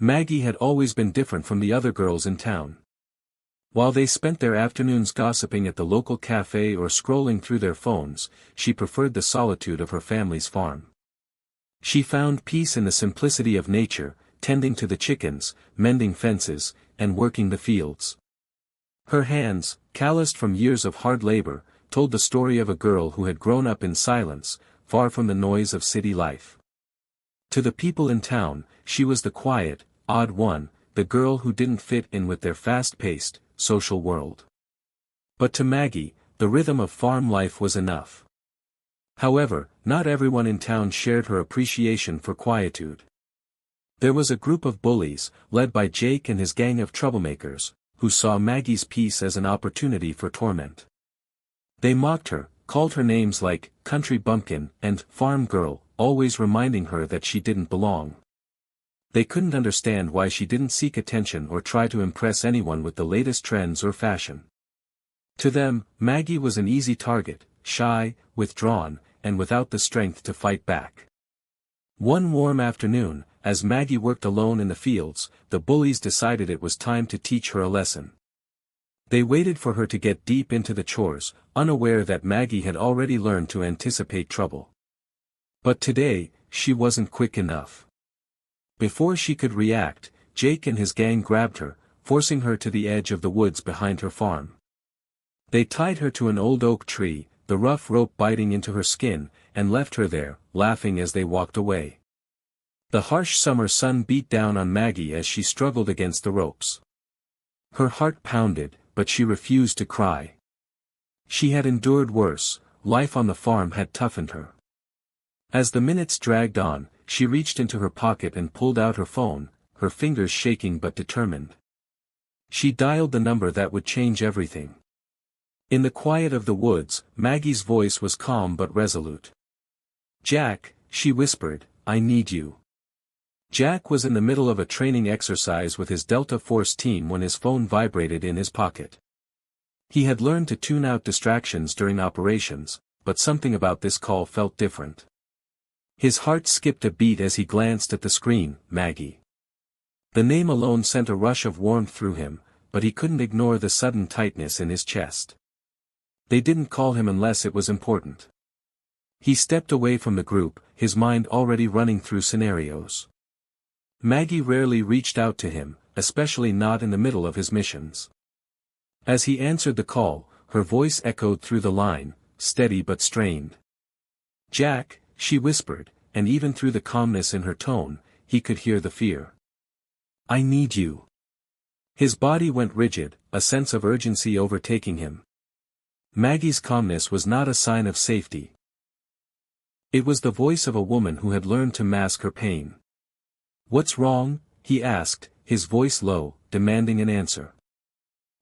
Maggie had always been different from the other girls in town. While they spent their afternoons gossiping at the local cafe or scrolling through their phones, she preferred the solitude of her family's farm. She found peace in the simplicity of nature, tending to the chickens, mending fences, and working the fields. Her hands, calloused from years of hard labor, told the story of a girl who had grown up in silence, far from the noise of city life. To the people in town, she was the quiet, odd one, the girl who didn't fit in with their fast-paced, social world. But to Maggie, the rhythm of farm life was enough. However, not everyone in town shared her appreciation for quietude. There was a group of bullies, led by Jake and his gang of troublemakers, who saw Maggie's peace as an opportunity for torment. They mocked her, called her names like country bumpkin and farm girl, always reminding her that she didn't belong. They couldn't understand why she didn't seek attention or try to impress anyone with the latest trends or fashion. To them, Maggie was an easy target, shy, withdrawn, and without the strength to fight back. One warm afternoon, as Maggie worked alone in the fields, the bullies decided it was time to teach her a lesson. They waited for her to get deep into the chores, unaware that Maggie had already learned to anticipate trouble. But today, she wasn't quick enough. Before she could react, Jake and his gang grabbed her, forcing her to the edge of the woods behind her farm. They tied her to an old oak tree, the rough rope biting into her skin, and left her there, laughing as they walked away. The harsh summer sun beat down on Maggie as she struggled against the ropes. Her heart pounded, but she refused to cry. She had endured worse, life on the farm had toughened her. As the minutes dragged on, she reached into her pocket and pulled out her phone, her fingers shaking but determined. She dialed the number that would change everything. In the quiet of the woods, Maggie's voice was calm but resolute. "Jack," she whispered, "I need you." Jack was in the middle of a training exercise with his Delta Force team when his phone vibrated in his pocket. He had learned to tune out distractions during operations, but something about this call felt different. His heart skipped a beat as he glanced at the screen. Maggie. The name alone sent a rush of warmth through him, but he couldn't ignore the sudden tightness in his chest. They didn't call him unless it was important. He stepped away from the group, his mind already running through scenarios. Maggie rarely reached out to him, especially not in the middle of his missions. As he answered the call, her voice echoed through the line, steady but strained. "Jack," she whispered, and even through the calmness in her tone, he could hear the fear. "I need you." His body went rigid, a sense of urgency overtaking him. Maggie's calmness was not a sign of safety. It was the voice of a woman who had learned to mask her pain. "What's wrong?" he asked, his voice low, demanding an answer.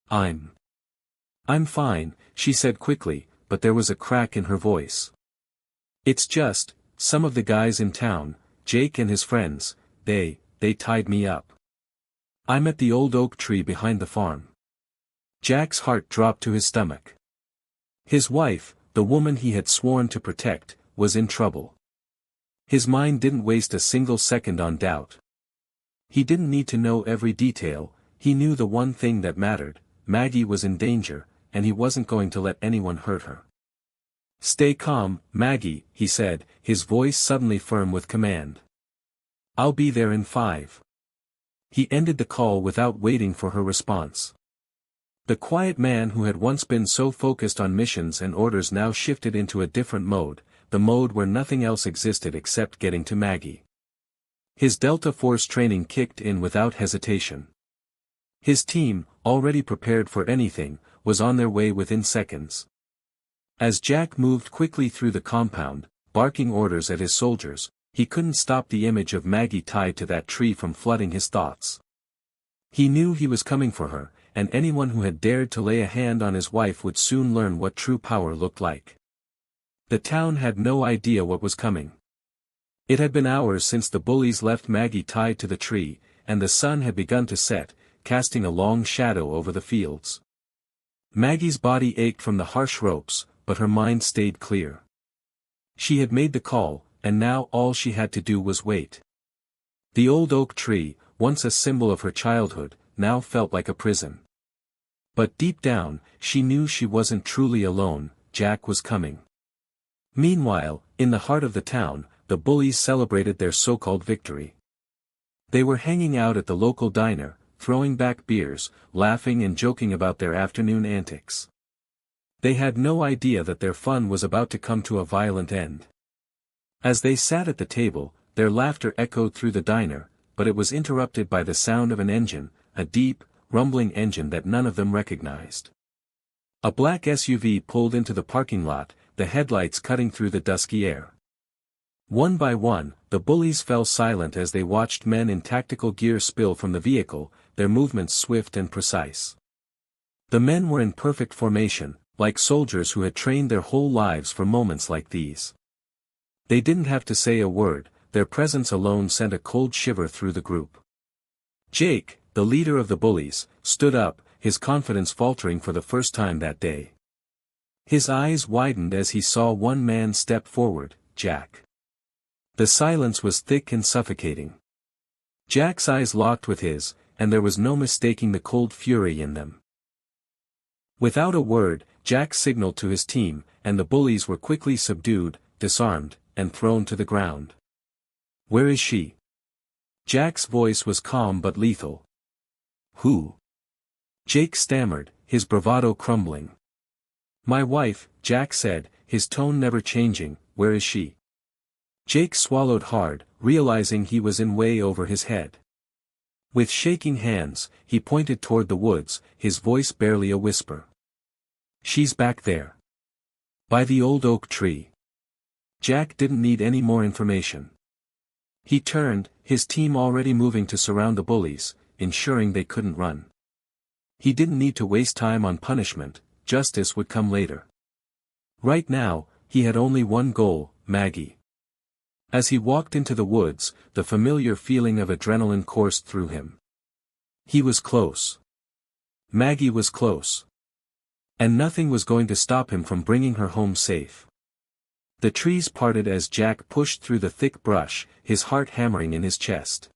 I'm fine," she said quickly, but there was a crack in her voice. "It's just, some of the guys in town, Jake and his friends, they tied me up. I'm at the old oak tree behind the farm." Jack's heart dropped to his stomach. His wife, the woman he had sworn to protect, was in trouble. His mind didn't waste a single second on doubt. He didn't need to know every detail, he knew the one thing that mattered: Maggie was in danger, and he wasn't going to let anyone hurt her. "Stay calm, Maggie," he said, his voice suddenly firm with command. "I'll be there in 5. He ended the call without waiting for her response. The quiet man who had once been so focused on missions and orders now shifted into a different mode, the mode where nothing else existed except getting to Maggie. His Delta Force training kicked in without hesitation. His team, already prepared for anything, was on their way within seconds. As Jack moved quickly through the compound, barking orders at his soldiers, he couldn't stop the image of Maggie tied to that tree from flooding his thoughts. He knew he was coming for her, and anyone who had dared to lay a hand on his wife would soon learn what true power looked like. The town had no idea what was coming. It had been hours since the bullies left Maggie tied to the tree, and the sun had begun to set, casting a long shadow over the fields. Maggie's body ached from the harsh ropes, but her mind stayed clear. She had made the call, and now all she had to do was wait. The old oak tree, once a symbol of her childhood, now felt like a prison. But deep down, she knew she wasn't truly alone. Jack was coming. Meanwhile, in the heart of the town, the bullies celebrated their so-called victory. They were hanging out at the local diner, throwing back beers, laughing and joking about their afternoon antics. They had no idea that their fun was about to come to a violent end. As they sat at the table, their laughter echoed through the diner, but it was interrupted by the sound of an engine, a deep, rumbling engine that none of them recognized. A black SUV pulled into the parking lot, the headlights cutting through the dusky air. One by one, the bullies fell silent as they watched men in tactical gear spill from the vehicle, their movements swift and precise. The men were in perfect formation, like soldiers who had trained their whole lives for moments like these. They didn't have to say a word, their presence alone sent a cold shiver through the group. Jake, the leader of the bullies, stood up, his confidence faltering for the first time that day. His eyes widened as he saw one man step forward, Jack. The silence was thick and suffocating. Jack's eyes locked with his, and there was no mistaking the cold fury in them. Without a word, Jack signaled to his team, and the bullies were quickly subdued, disarmed, and thrown to the ground. "Where is she?" Jack's voice was calm but lethal. "Who?" Jake stammered, his bravado crumbling. "My wife," Jack said, his tone never changing. "Where is she?" Jake swallowed hard, realizing he was in way over his head. With shaking hands, he pointed toward the woods, his voice barely a whisper. "She's back there. By the old oak tree." Jack didn't need any more information. He turned, his team already moving to surround the bullies, ensuring they couldn't run. He didn't need to waste time on punishment, justice would come later. Right now, he had only one goal, Maggie. As he walked into the woods, the familiar feeling of adrenaline coursed through him. He was close. Maggie was close. And nothing was going to stop him from bringing her home safe. The trees parted as Jack pushed through the thick brush, his heart hammering in his chest.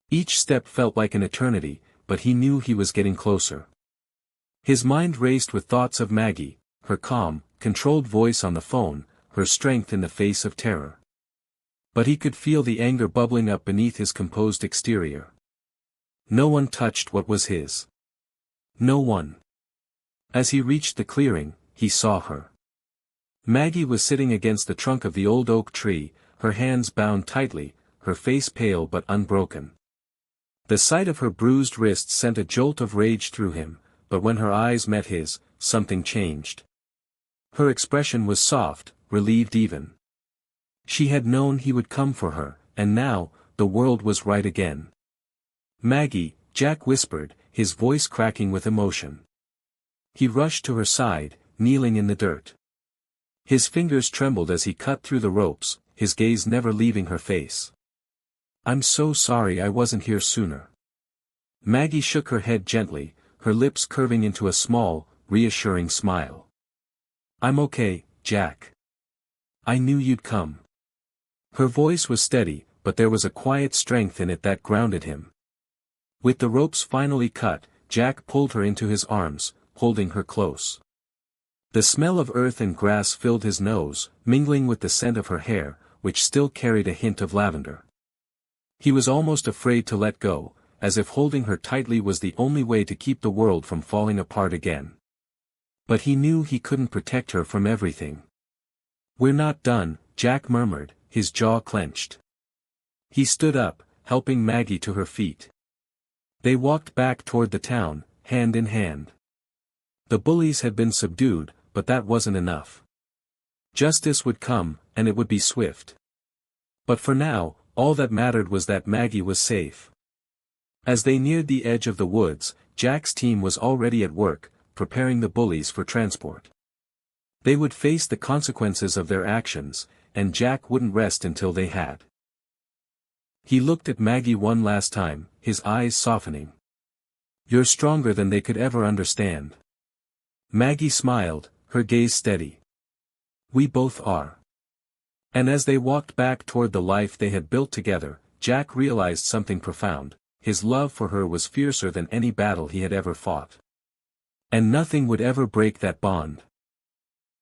Each step felt like an eternity, but he knew he was getting closer. His mind raced with thoughts of Maggie, her calm, controlled voice on the phone, her strength in the face of terror. But he could feel the anger bubbling up beneath his composed exterior. No one touched what was his. No one. As he reached the clearing, he saw her. Maggie was sitting against the trunk of the old oak tree, her hands bound tightly, her face pale but unbroken. The sight of her bruised wrists sent a jolt of rage through him, but when her eyes met his, something changed. Her expression was soft, relieved even. She had known he would come for her, and now, the world was right again. "Maggie," Jack whispered, his voice cracking with emotion. He rushed to her side, kneeling in the dirt. His fingers trembled as he cut through the ropes, his gaze never leaving her face. "I'm so sorry I wasn't here sooner." Maggie shook her head gently, her lips curving into a small, reassuring smile. "I'm okay, Jack. I knew you'd come." Her voice was steady, but there was a quiet strength in it that grounded him. With the ropes finally cut, Jack pulled her into his arms, holding her close. The smell of earth and grass filled his nose, mingling with the scent of her hair, which still carried a hint of lavender. He was almost afraid to let go, as if holding her tightly was the only way to keep the world from falling apart again. But he knew he couldn't protect her from everything. "We're not done," Jack murmured, his jaw clenched. He stood up, helping Maggie to her feet. They walked back toward the town, hand in hand. The bullies had been subdued, but that wasn't enough. Justice would come, and it would be swift. But for now, all that mattered was that Maggie was safe. As they neared the edge of the woods, Jack's team was already at work, preparing the bullies for transport. They would face the consequences of their actions, and Jack wouldn't rest until they had. He looked at Maggie one last time, his eyes softening. "You're stronger than they could ever understand." Maggie smiled, her gaze steady. "We both are." And as they walked back toward the life they had built together, Jack realized something profound. his love for her was fiercer than any battle he had ever fought. And nothing would ever break that bond.